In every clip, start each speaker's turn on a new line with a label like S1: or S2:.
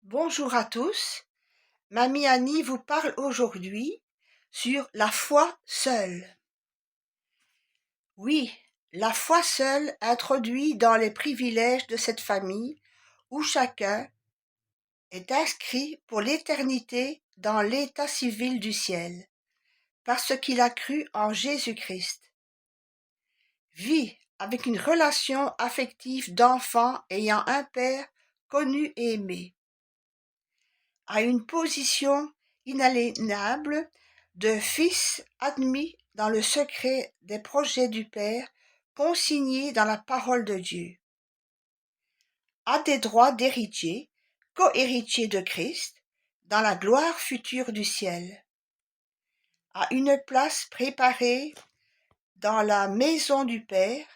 S1: Bonjour à tous, Mamie Annie vous parle aujourd'hui sur la foi seule. Oui, la foi seule introduit dans les privilèges de cette famille où chacun est inscrit pour l'éternité dans l'état civil du ciel, parce qu'il a cru en Jésus-Christ. Vit avec une relation affective d'enfant ayant un père connu et aimé. A une position inaliénable de fils admis dans le secret des projets du Père, consignés dans la parole de Dieu. A des droits d'héritier, co-héritier de Christ, dans la gloire future du ciel. A une place préparée dans la maison du Père,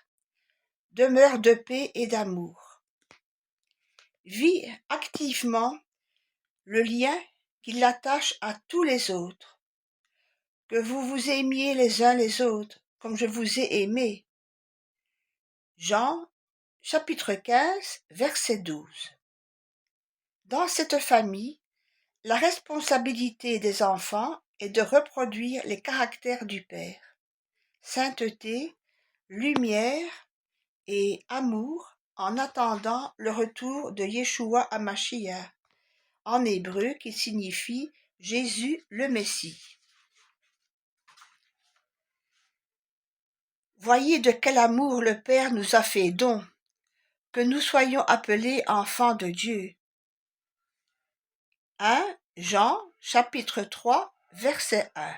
S1: demeure de paix et d'amour. Vit activement le lien qui l'attache à tous les autres. Que vous vous aimiez les uns les autres, comme je vous ai aimé. Jean, chapitre 15, verset 12. Dans cette famille, la responsabilité des enfants est de reproduire les caractères du Père. Sainteté, lumière et amour en attendant le retour de Yeshua HaMashiach, en hébreu qui signifie Jésus le Messie. Voyez de quel amour le Père nous a fait don, que nous soyons appelés enfants de Dieu. 1 Jean chapitre 3 verset 1.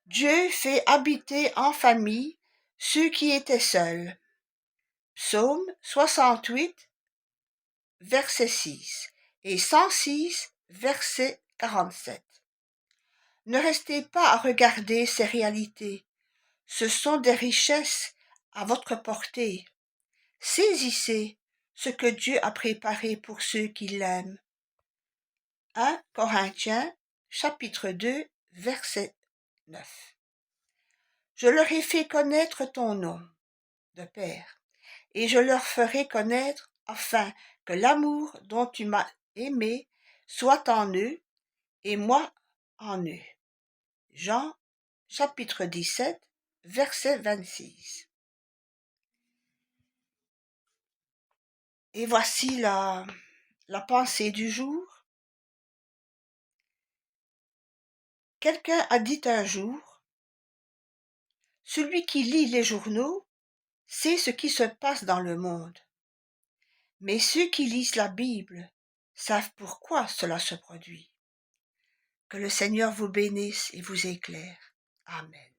S1: Dieu fait habiter en famille ceux qui étaient seuls. Psaume 68 verset 6 et 106 verset 47. Ne restez pas à regarder ces réalités. Ce sont des richesses à votre portée. Saisissez ce que Dieu a préparé pour ceux qui l'aiment. 1 Corinthiens, chapitre 2, verset 9. Je leur ai fait connaître ton nom, de Père, et je leur ferai connaître afin que l'amour dont tu m'as aimé soit en eux et moi en eux. Jean, chapitre 17, verset 26. Et voici la pensée du jour. Quelqu'un a dit un jour, celui qui lit les journaux sait ce qui se passe dans le monde. Mais ceux qui lisent la Bible savent pourquoi cela se produit. Que le Seigneur vous bénisse et vous éclaire. Amen.